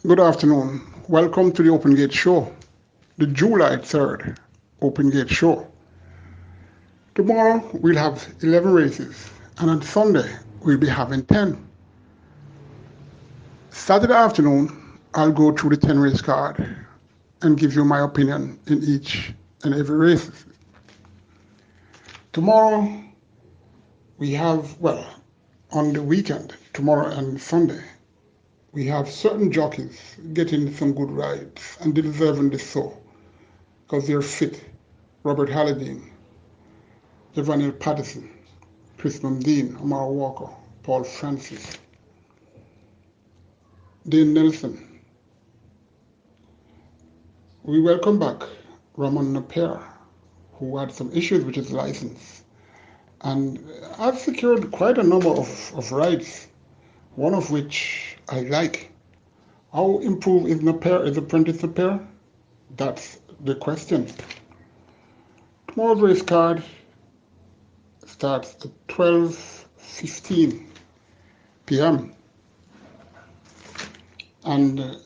Good afternoon. Welcome to the Open Gate Show, the July 3rd Open Gate Show. Tomorrow we'll have 11 races, and on Sunday we'll be having 10. Saturday afternoon, I'll go through the 10 race card and give you my opinion in each and every race. Tomorrow we have, on the weekend, tomorrow and Sunday, we have certain jockeys getting some good rides and deservingly so because they're fit. Robert Halliday, Evanil Patterson, Chris Mundine, Amara Walker, Paul Francis, Dane Nelson. We welcome back Ramon Napier, who had some issues with his license. And I've secured quite a number of rides, one of which I like. How improved is Napier, is Apprentice Napier? That's the question. Tomorrow's race card starts at 12:15 p.m. And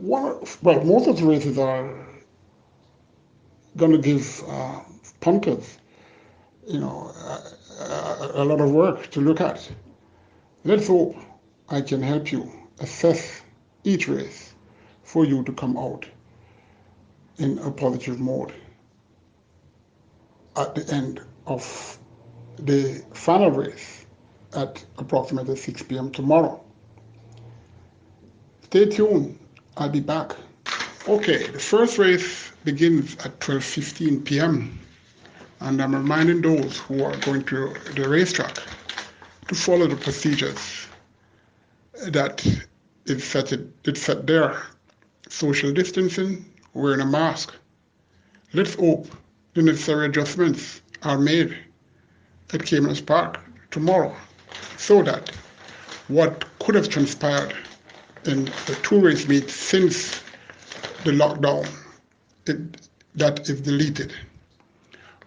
most of the races are going to give punters, a lot of work to look at. Let's hope I can help you assess each race for you to come out in a positive mode at the end of the final race at approximately 6 p.m. tomorrow. Stay tuned, I'll be back. Okay, the first race begins at 12:15 p.m. and I'm reminding those who are going to the racetrack to follow the procedures that is set there. Social distancing, wearing a mask. Let's hope the necessary adjustments are made at Cayamanas Park tomorrow so that what could have transpired in the two race meet since the lockdown, that is deleted.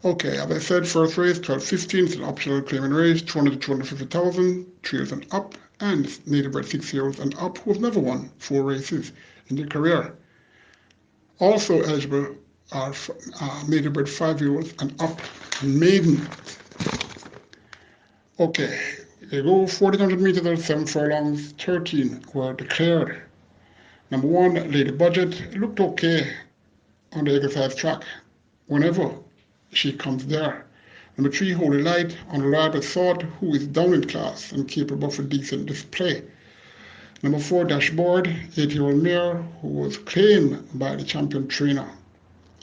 Okay, as I said, first race, 12:15, it's an optional claiming race, 200 to 250,000, 3 years and up, and it's native bred 6 years and up who have never won 4 races in their career. Also eligible are native bred 5-year-olds and up, maiden. Okay, they go 1,400 meters or 7 furlongs, 13 were declared. Number 1, Lady Budget, looked okay on the exercise track whenever she comes there. Number 3, Holy Light, on a liable sort, who is down in class and capable of a decent display. Number 4, Dashboard, 8-year-old mare, who was claimed by the champion trainer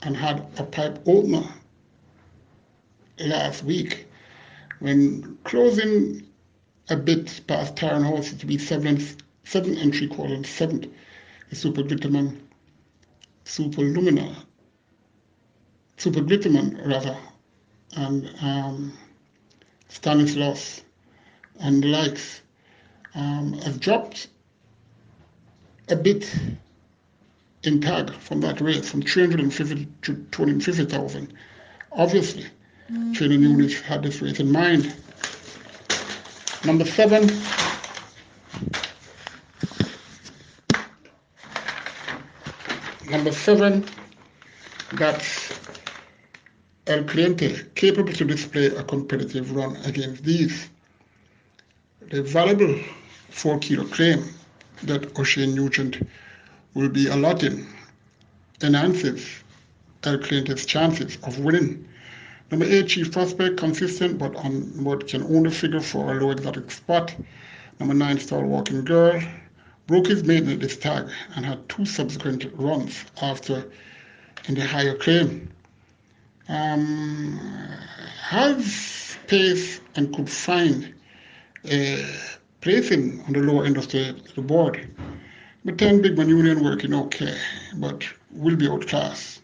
and had a pipe opener last week when closing a bit past Tyron House to be 7 and 3/4 and 7th. The Super Glitterman rather, and Stanislaus and the likes have dropped a bit in tag from that race, from 350 to 250,000. Obviously, training units had this race in mind. Number 7, that's El Cliente, capable to display a competitive run against these. The valuable 4-kilo claim that O'Shane Nugent will be allotting enhances El Cliente's chances of winning. Number 8, Chief Prospect, consistent but can only figure for a low exotic spot. Number 9, Star Walking Girl, broke his maiden at this tag and had 2 subsequent runs after in the higher claim. Has pace and could find a placing on the lower end of the board. Number 10, Big Man Union, working okay, but will be outclassed.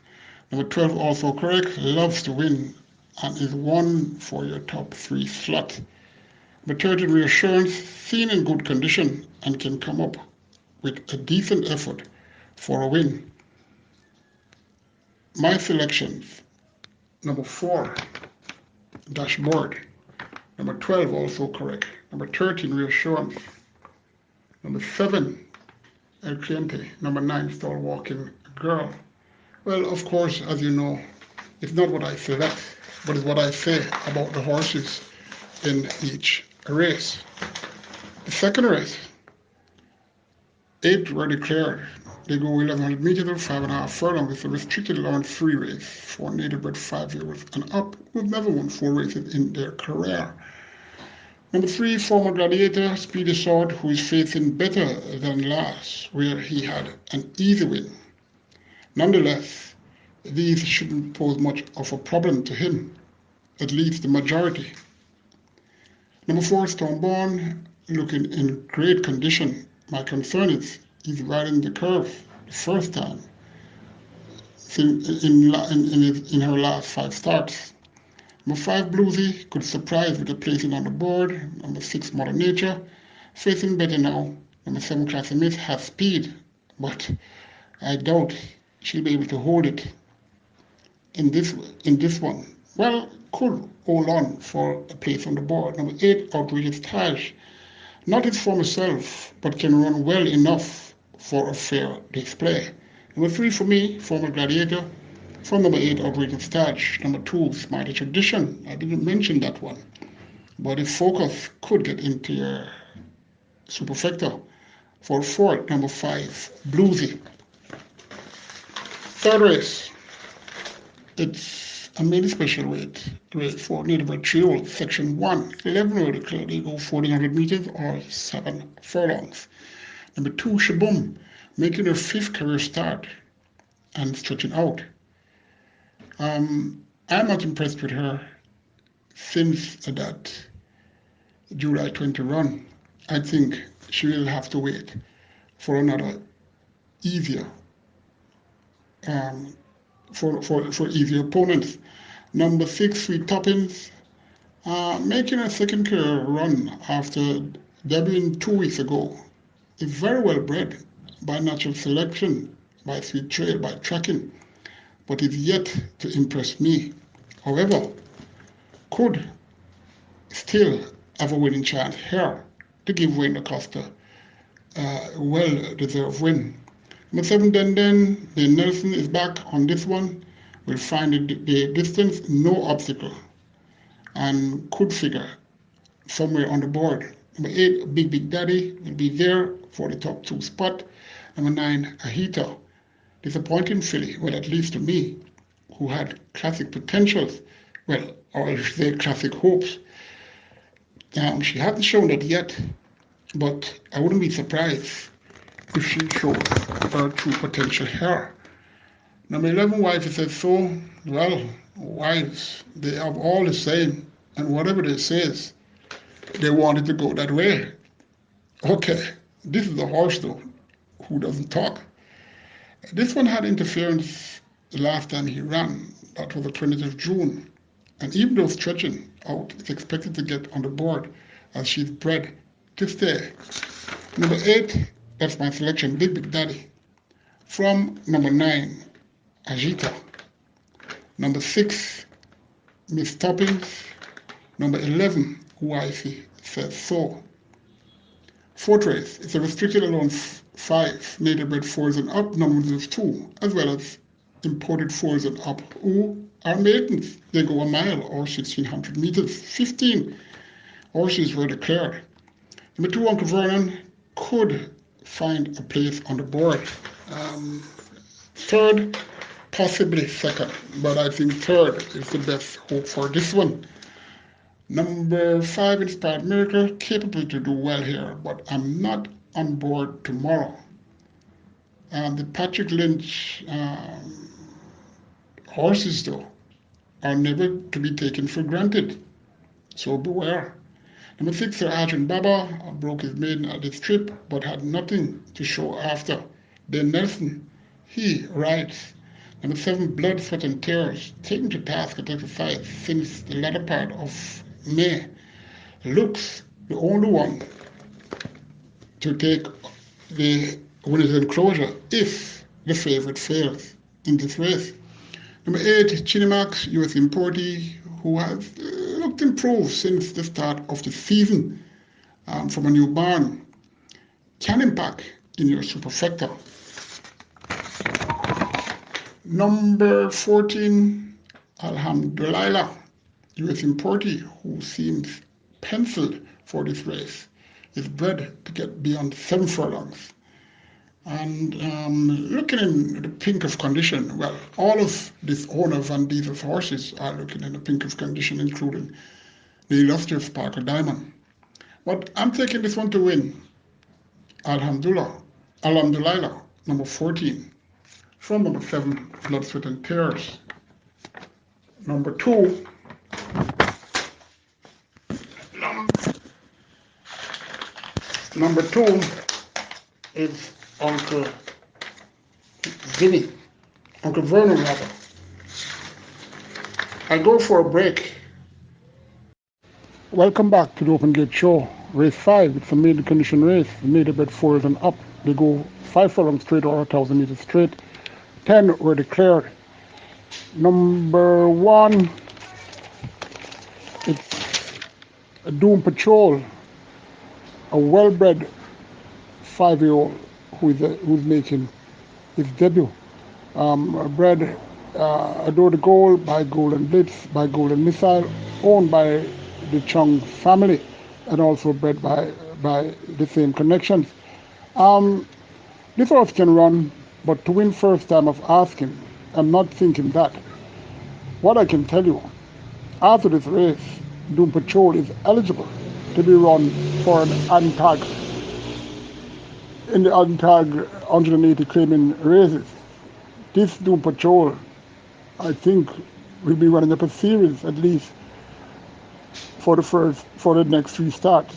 Number 12, also correct, loves to win and is one for your top 3 slot. Number 13, Reassurance, seen in good condition and can come up with a decent effort for a win. My selections: number 4, Dashboard. Number 12, also correct. Number 13, Reassurance. Number 7, El Cliente, number 9, Stall Walking Girl. Well, of course, as you know, it's not what I select, but it's what I say about the horses in each race. The second race, 8 were declared. They go 1100 meters or 5.5 furlongs. It's a restricted allowance 3 race for native bred 5-year-olds and up who've never won 4 races in their career. Number 3, former gladiator, Speedy Sword, who is facing better than last, where he had an easy win. Nonetheless, these shouldn't pose much of a problem to him, at least the majority. Number 4, Stormborn, looking in great condition. My concern is he's riding the curve the first time in her last 5 starts. Number 5, Bluesy, could surprise with a placing on the board. Number 6, Mother Nature, facing better now. Number 7, Classy Miss, has speed, but I doubt she'll be able to hold it in this one. Well, could hold on for a place on the board. Number 8, Outrageous Taj, not his former self, but can run well enough for a fair display. Number 3 for me, former gladiator. From number 8, Outrageous Taj. Number 2, Smarty Tradition. I didn't mention that one, but if focus could get into your superfecta. For 4, number 5, Bluesy. Third race, it's a mini special weight race for native bred 3-year-olds, section 1. 11 were declared. They go 1400 meters or 7 furlongs. Number 2, Shaboom, making her 5th career start and stretching out. I'm not impressed with her since that July 20 run. I think she will have to wait for another easier, for easier opponents. Number 6, Sweet Toppings, making a 2nd career run after debuting 2 weeks ago. Is very well bred by natural selection, by Sweet Trail, by tracking, but is yet to impress me. However, could still have a winning chance here to give Wayne Acosta a well-deserved win. Number 7, Den Nelson is back on this one. Will find the distance no obstacle and could figure somewhere on the board. Number 8, Big Daddy, will be there for the top 2 spot. Number 9, Ahita, disappointing filly, well, at least to me, who had classic potentials, well, or I should say classic hopes. She hasn't shown that yet, but I wouldn't be surprised if she shows her true potential here. Number 11, Wife says so. Well, wives, they have all the same, and whatever they say, they wanted to go that way. Okay, this is a horse though, who doesn't talk. This one had interference the last time he ran. That was the 20th of June. And even though stretching out, it's expected to get on the board as she's bred to stay. Number 8, that's my selection, Big Daddy. From number 9, Agita. Number 6, Miss Toppings. Number 11, Wifey Says So. 4th race, it's a restricted allowance 5, native bred 4s and up, numbers of 2, as well as imported 4s and up, who are maidens. They go a mile or 1600 meters. 15 horses were declared. Number 2, Uncle Vernon, could find a place on the board. 3rd, possibly 2nd, but I think 3rd is the best hope for this one. Number 5, Inspired Miracle, capable to do well here, but I'm not on board tomorrow. The Patrick Lynch horses, though, are never to be taken for granted, so beware. Number 6, Sir Arjun Baba, broke his maiden at this trip, but had nothing to show after. Dan Nelson, he rides. Number 7, Blood, Sweat and Tears, taken to task at exercise since the latter part of May, looks the only one to take the winner's enclosure if the favorite fails in this race. Number 8, Chinimax, US importee, who has looked improved since the start of the season from a new barn. Can impact in your superfecta. Number 14, Alhamdulillah, US importee, who seems penciled for this race, is bred to get beyond 7 furlongs. And looking in the pink of condition, well, all of this owner Van Diesel's horses are looking in the pink of condition, including the illustrious Parker Diamond. But I'm taking this one to win. Alhamdulillah, number 14. From number 7, Blood, Sweat and Tears. Number 2, number 2 is Uncle Vernon rather. I go for a break. Welcome back to the Open Gate Show. Race 5, it's a maiden condition race. Maiden bred 4s and up. They go 5 furlongs straight or 1,000 meters straight. 10 were declared. Number 1, it's a Doom Patrol, a well-bred 5-year-old who's making his debut. Bred Adore the Goal by Golden Blitz, by Golden Missile, owned by the Chung family, and also bred by the same connections. This horse can run, but to win first time of asking, I'm not thinking that. What I can tell you, after this race, Doom Patrol is eligible to be run for an untag in the untag 180 claiming races. This Doom Patrol, I think, will be running up a series at least for the next 3 starts.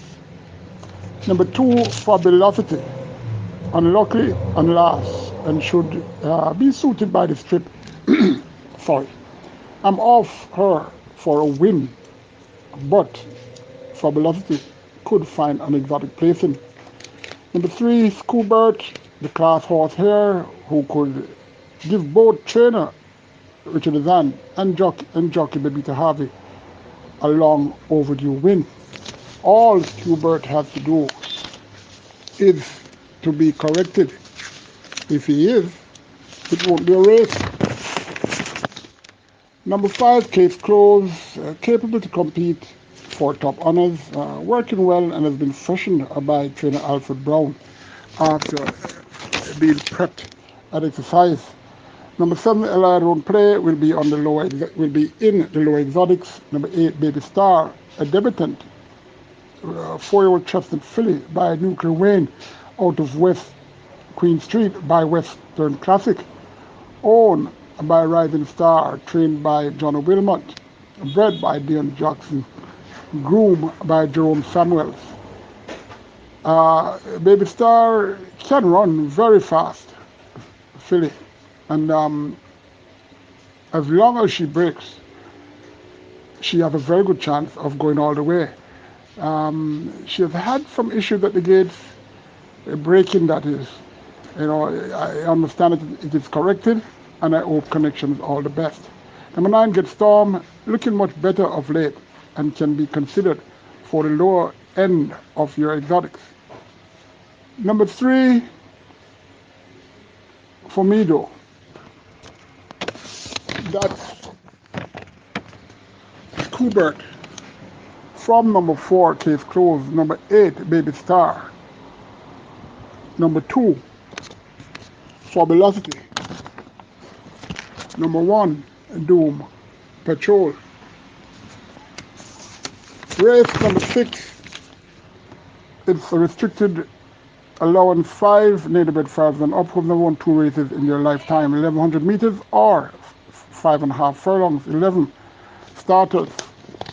Number 2, Fabulosity, unlucky and last, and should be suited by this trip. Sorry, I'm off her for a win, but Fabulosity could find an exotic placing. Number 3, Scoobert, the class horse here, who could give both trainer Richard Azan and jockey Babita Harvey a long overdue win. All Scoobert has to do is to be corrected. If he is, it won't be a race. Number 5, Case Close, capable to compete for top honors, working well and has been freshened by trainer Alfred Brown after being prepped at exercise. Number 7, Allied Road Play will be in the lower exotics. Number 8, Baby Star, a debutant, 4-year-old trusted filly by Nuclear Wayne out of West Queen Street by Western Classic, owned by Rising Star, trained by John Wilmot, bred by Dion Jackson, groomed by Jerome Samuels. Baby Star can run very fast, filly, and as long as she breaks, she has a very good chance of going all the way. She has had some issues at the gates, breaking that is. I understand it is corrected, and I hope Connections all the best. Number 9, Get Storm, looking much better of late and can be considered for the lower end of your exotics. Number 3, for me though, that's Scoobert. From number 4, Case Closed. Number 8, Baby Star. Number 2, Fabulosity. Number 1, Doom Patrol. Race number 6, it's a restricted allowance 5, native 5s and up, who've never won 2 races in their lifetime, 1100 meters or 5.5 furlongs. 11 starters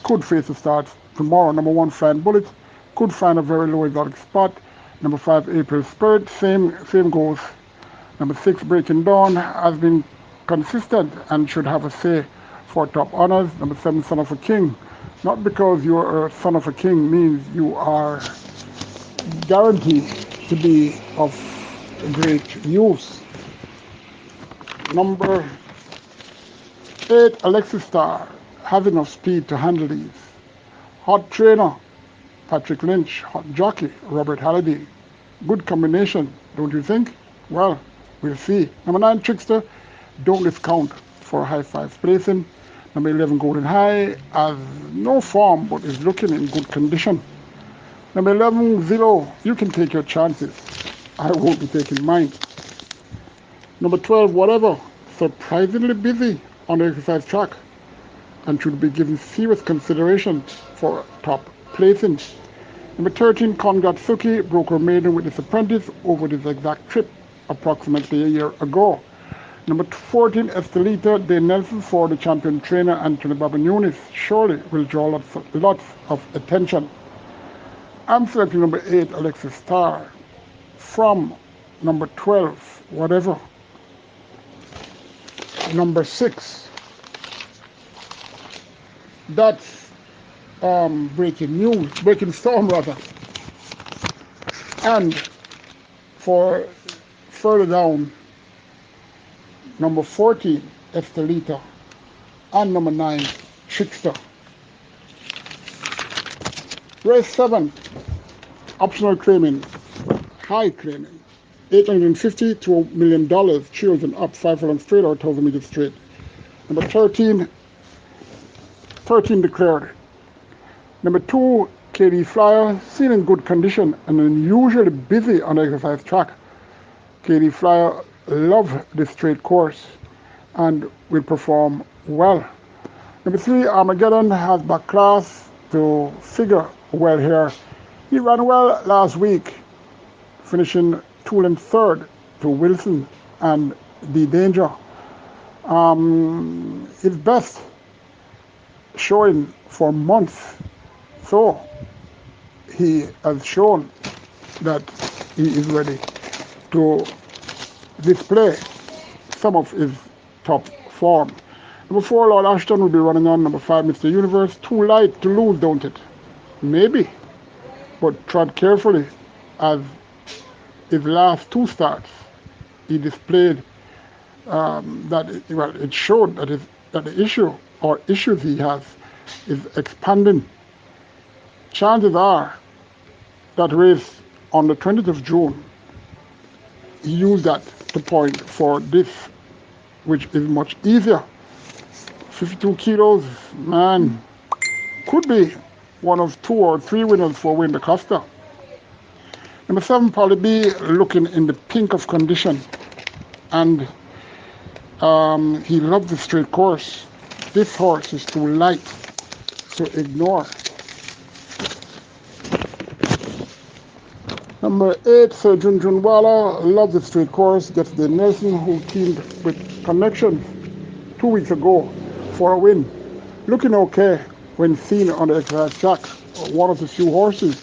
could face the start tomorrow. Number 1, Flying Bullet, could find a very low exotic spot. Number 5, April Spirit, same goes. Number 6, Breaking Dawn, has been consistent and should have a say for top honors. Number 7, Son of a King, not because you're a son of a king means you are guaranteed to be of great use. Number 8, Alexis Star, has enough speed to handle these. Hot trainer, Patrick Lynch. Hot jockey, Robert Halliday. Good combination, don't you think? Well, we'll see. Number 9, Trickster, don't discount for high five placing. Number 11, Golden High, has no form but is looking in good condition. Number 11, Zero, you can take your chances. I won't be taking mine. Number 12, Whatever, surprisingly busy on the exercise track and should be given serious consideration for top placing. Number 13, Kongatsuki broke her maiden with his apprentice over this exact trip approximately a year ago. Number 14, Estelita de Nelson for the champion trainer Anthony Babanunis surely will draw lots of attention. I'm selecting number 8, Alexis Starr from number 12, Whatever. Number 6, that's breaking storm rather. And for further down, number 14, Estelita, and number 9, Trickster. Race 7, optional claiming, high claiming, $850 to $1 million, children up 5 furlongs straight or 1,000 meters straight. Number 13 declared. Number 2, KD Flyer, seen in good condition and unusually busy on the exercise track. KD Flyer love this straight course and will perform well. Number 3, Armageddon has back class to figure well here. He ran well last week, finishing 2 and 3rd to Wilson and D Danger. His best showing for months. So he has shown that he is ready to display some of his top form. Number 4, Lord Ashton will be running on. Number 5, Mr. Universe. Too light to lose, don't it? Maybe, but tread carefully, as his last 2 starts, he displayed it showed that the issue or issues he has is expanding. Chances are that race on the 20th of June, he used that to point for this, which is much easier. 52 kilos, man, could be one of 2 or 3 winners for Win the Costa. Number 7, Polly B, looking in the pink of condition, and he loves the straight course. This horse is too light to ignore. Number 8, Sir Junjunwala, loves the straight course, gets the Nelson, who teamed with Connection 2 weeks ago for a win. Looking okay when seen on the exercise track. One of the few horses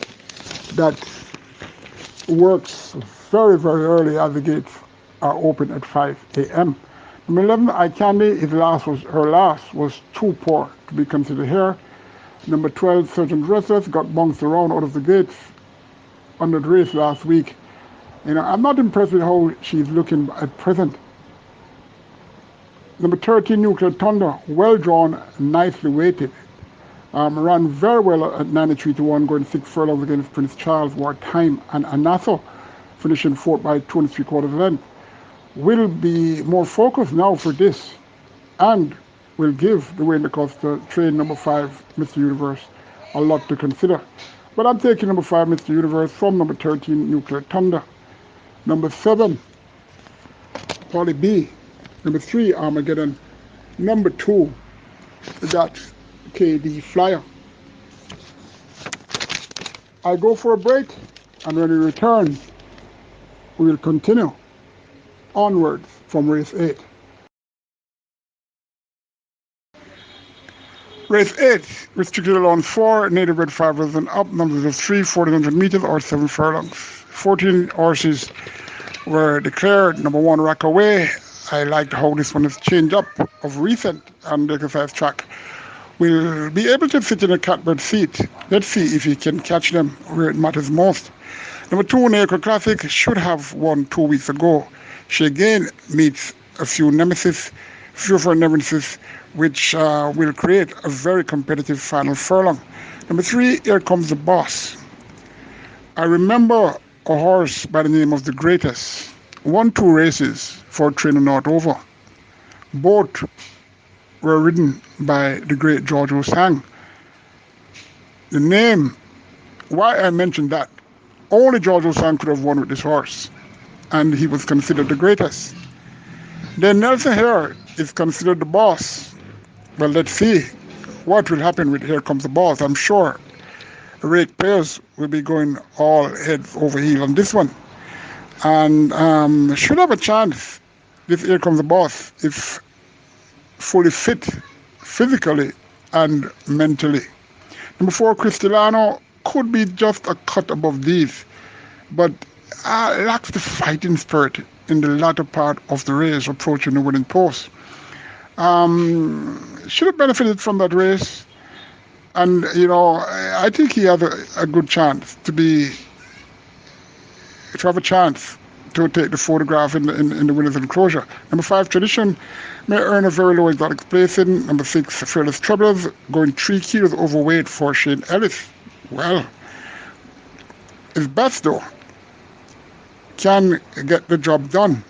that works very, very early as the gates are open at 5 a.m. Number 11, Eye Candy, her last was too poor to be considered here. Number 12, Sergeant Restless, got bounced around out of the gates under the race last week. I'm not impressed with how she's looking at present. Number 13, Nuclear Thunder, well drawn, nicely weighted. Ran very well at 93 to 1, going 6 furlongs against Prince Charles, Wartime, and Anaso, finishing 4th by 2 3/4 length. Will be more focused now for this, and will give the Wayne DaCosta train number 5, Mr. Universe, a lot to consider. But I'm taking number 5, Mr. Universe, from number 13, Nuclear Thunder. Number 7, Polly B. Number 3, Armageddon. Number 2, that's KD Flyer. I go for a break, and when we return, we will continue onwards from race 8. Race 8, restricted allowance 4, native bred 5 and up, numbers of 3, 1400 meters or 7 furlongs. 14 horses were declared. Number 1, Rockaway. I liked how this one has changed up of recent on the exercise track. Will be able to sit in a catbird seat. Let's see if he can catch them where it matters most. Number 2, Naco Classic, should have won 2 weeks ago. She again meets a few of her nemesis, which will create a very competitive final furlong. Number 3, Here Comes the Boss. I remember a horse by the name of the Greatest. Won 2 races for Trainer North Over. Both were ridden by the great George Osang. The name, why I mentioned that, only George Osang could have won with this horse, and he was considered the greatest. Then Nelson Hare is considered the boss. Well, let's see what will happen with Here Comes the Boss. I'm sure Rake Pairs will be going all heads over heels on this one. And should have a chance, this Here Comes the Boss, if fully fit physically and mentally. Number 4, Cristolano, could be just a cut above these, but lacks the fighting spirit in the latter part of the race approaching the winning post. Should have benefited from that race, and I think he has a good chance to have a chance to take the photograph in the winner's enclosure. Number 5, Tradition, may earn a very low exotic placing. Number 6, Fearless Troublers, going 3 kilos overweight for Shane Ellis. Well, his best though can get the job done.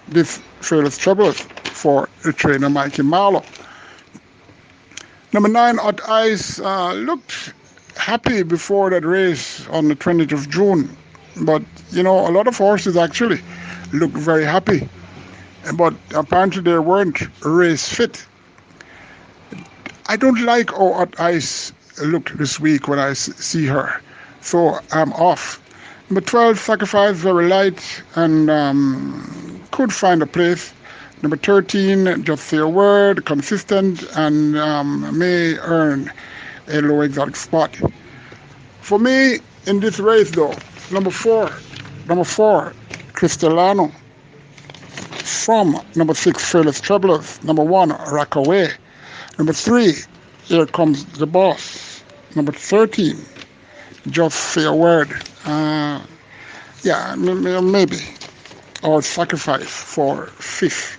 This Fearless Troublers for the trainer Mikey Marlowe. Number 9, Hot Ice, looked happy before that race on the 20th of June. But, a lot of horses actually looked very happy. But apparently they weren't race fit. I don't like how Hot Ice looked this week when I see her. So I'm off. Number 12, Sacrifice, very light and could find a place. Number 13, Just Say a Word, consistent and may earn a low exotic spot. For me, in this race though, number 4, Cristolano. From number 6, Fearless Troublers. Number 1, Rockaway. Number 3, Here Comes the Boss. Number 13, Just Say a Word. Maybe. Or Sacrifice for 5th.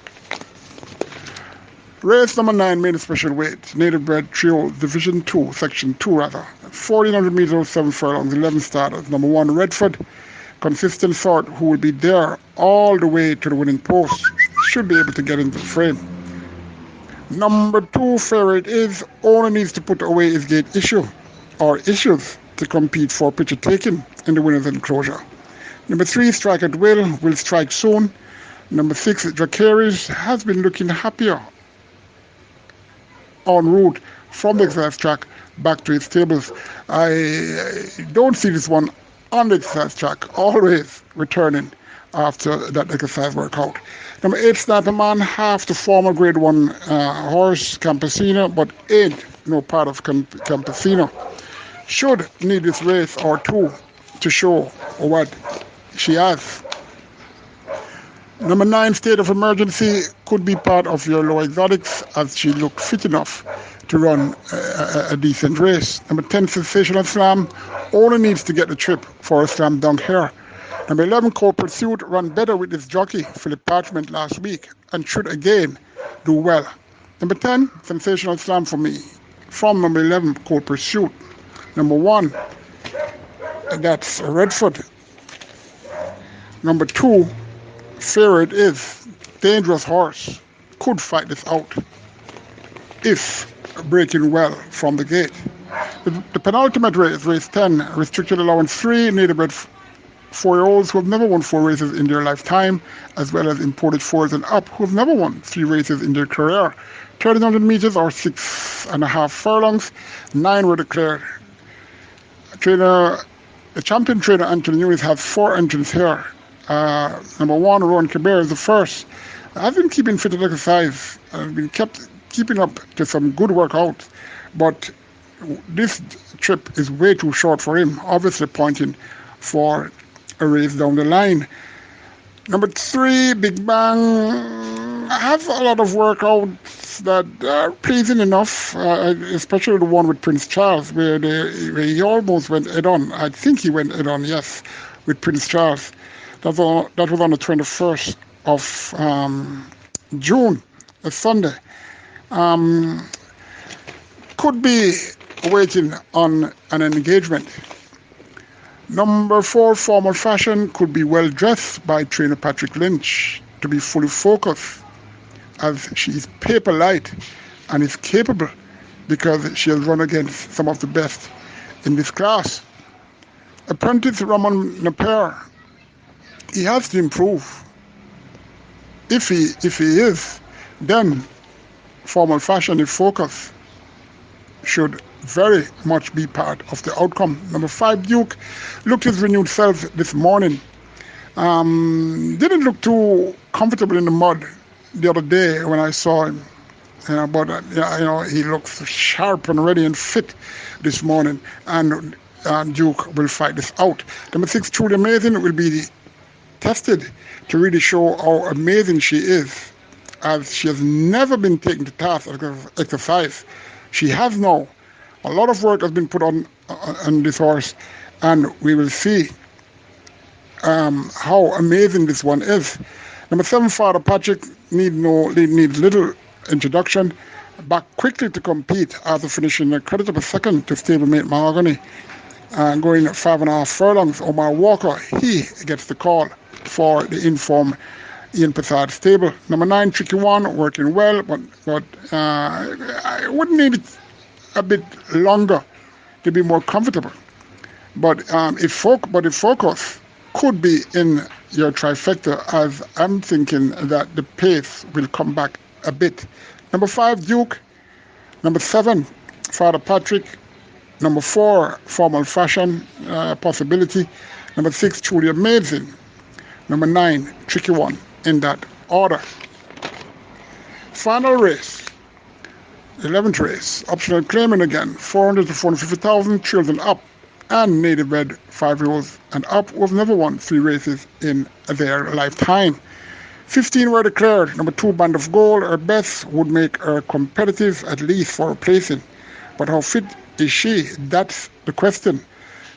Race number 9, made a special weight. Native Bred Trio, Division 2, Section 2 rather. 1400 meters, 7 furlongs, 11 starters. Number 1, Redford. Consistent sort who will be there all the way to the winning post. Should be able to get into the frame. Number 2, Favorite is, only needs to put away his gate issue or issues to compete for picture taking in the winner's enclosure. Number 3, Strike at will strike soon. Number 6, Dracarys, has been looking happier en route from the exercise track back to its stables. I don't see this one on the exercise track, always returning after that exercise workout. Number 8, Snapperman, half the former grade 1 horse, Campesino, but ain't no part of Campesino. Should need this race or 2 to show what she has. Number 9, State of Emergency, could be part of your low exotics as she looked fit enough to run a decent race. Number 10, Sensational Slam, only needs to get the trip for a slam dunk here. Number 11, Cold Pursuit, ran better with this jockey, Philip Parchment, last week and should again do well. Number 10, Sensational Slam for me. From number 11, Cold Pursuit. Number 1, that's Redford. Number 2, Favorite is, dangerous horse, could fight this out if breaking well from the gate. The penultimate race, race 10, restricted allowance 3, native bred 4-year-olds who have never won 4 races in their lifetime, as well as imported 4s and up who have never won 3 races in their career. 1,300 meters or 6.5 furlongs, 9 were declared. The champion trainer Anthony Nunes has 4 entrants here. Number 1, Ron Caber is the first. I've been keeping fit and exercise. I've been keeping up to some good workouts, but this trip is way too short for him, obviously pointing for a race down the line. Number 3, Big Bang, has a lot of workouts that are pleasing enough, especially the one with Prince Charles, where he almost went head-on. I think he went head-on, yes, with Prince Charles. That was on the 21st of June, a Sunday. Could be waiting on an engagement. Number 4, Formal Fashion could be well dressed by trainer Patrick Lynch to be fully focused, as she is paper light and is capable because she has run against some of the best in this class. Apprentice Ramon Napier, he has to improve. If he is, then Formal Fashion, if focus, should very much be part of the outcome. Number 5, Duke looked his renewed self this morning. Didn't look too comfortable in the mud the other day when I saw him. But he looks sharp and ready and fit this morning, and Duke will fight this out. Number 6, Truly Amazing, will be tested to really show how amazing she is, as she has never been taken to task as exercise. She has now. A lot of work has been put on this horse, and we will see how amazing this one is. Number 7, Father Patrick, needs little introduction. Back quickly to compete after finishing a creditable second to stablemate Mahogany. Going 5.5 furlongs, Omar Walker, he gets the call for the informed Ian Passard stable. Number 9, Tricky One, working well, but I would need it a bit longer to be more comfortable. But if focus could be in your trifecta, as I'm thinking that the pace will come back a bit. Number 5, Duke. Number 7, Father Patrick. Number 4, Formal Fashion, possibility. Number 6, Truly Amazing. Number 9, Tricky One, in that order. Final race. 11th race, optional claiming again, 400 to 450,000, children up, and native bred 5-year-olds and up, who have never won 3 races in their lifetime. 15 were declared. Number 2, Band of Gold, her best, would make her competitive at least for a placing. But how fit is she? That's the question.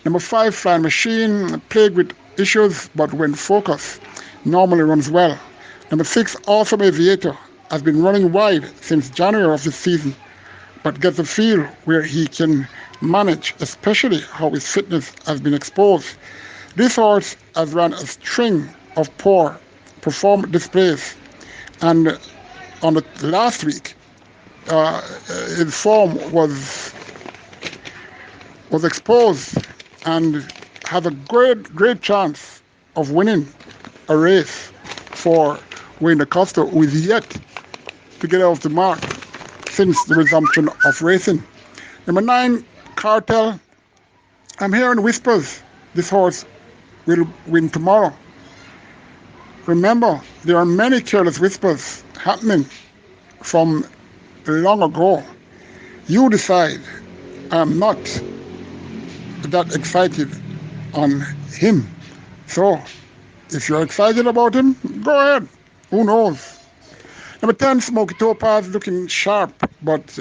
Number 5, Flying Machine, plagued with issues, but when focused, normally runs well. Number 6, Awesome Aviator, has been running wide since January of this season, but gets a feel where he can manage, especially how his fitness has been exposed. This horse has run a string of poor performance displays, and on the last week, his form was exposed and has a great chance of winning a race for Wayne Acosta, who is yet to get off the mark since the resumption of racing. Number 9, Cartel. I'm hearing whispers this horse will win tomorrow. Remember, there are many careless whispers happening from long ago. You decide. I'm not that excited on him. So, if you're excited about him, go ahead. Who knows? Number 10, Smoky Topaz, looking sharp, but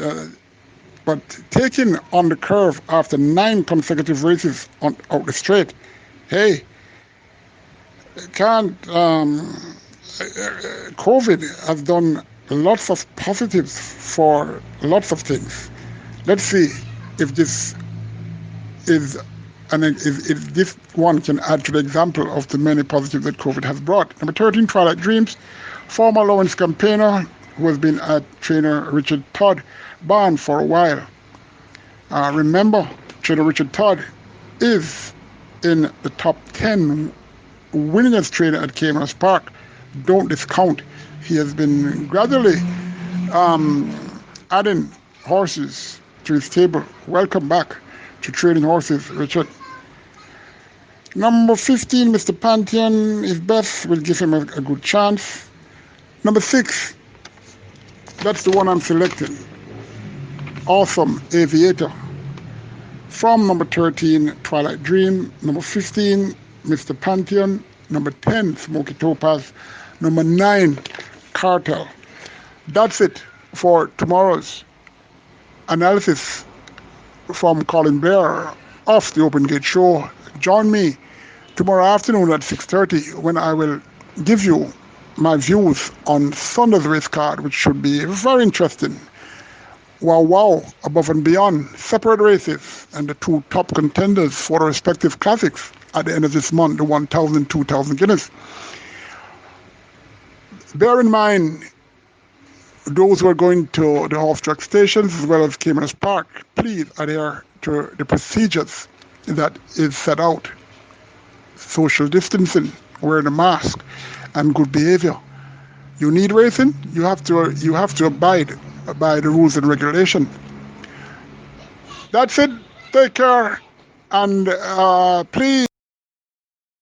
taking on the curve after 9 consecutive races out the straight. Hey, COVID has done lots of positives for lots of things. Let's see if this is, and if this one can add to the example of the many positives that COVID has brought. Number 13, Twilight Dreams, former Lawrence campaigner who has been at trainer Richard Todd barn for a while. Remember, trainer Richard Todd is in the top 10 winningest trainer at Cayamanas Park. Don't discount. He has been gradually adding horses to his stable. Welcome back to training horses, Richard. Number 15, Mr. Pantheon, his best will give him a good chance. Number 6, that's the one I'm selecting. Awesome Aviator. From number 13, Twilight Dream. Number 15, Mr. Pantheon. Number 10, Smoky Topaz. Number 9, Cartel. That's it for tomorrow's analysis from Collin Blair of the Open Gate Show. Join me tomorrow afternoon at 6:30 when I will give you my views on Sunday's race card, which should be very interesting. wow, above and beyond. Separate races and the two top contenders for the respective classics at the end of this month, the 1,000, 2,000 Guinness. Bear in mind, those who are going to the off-track stations as well as Cayamanas Park, please adhere to the procedures that is set out. Social distancing, wearing a mask, and good behavior. You need racing, you have to abide by the rules and regulations. That's it. Take care, and please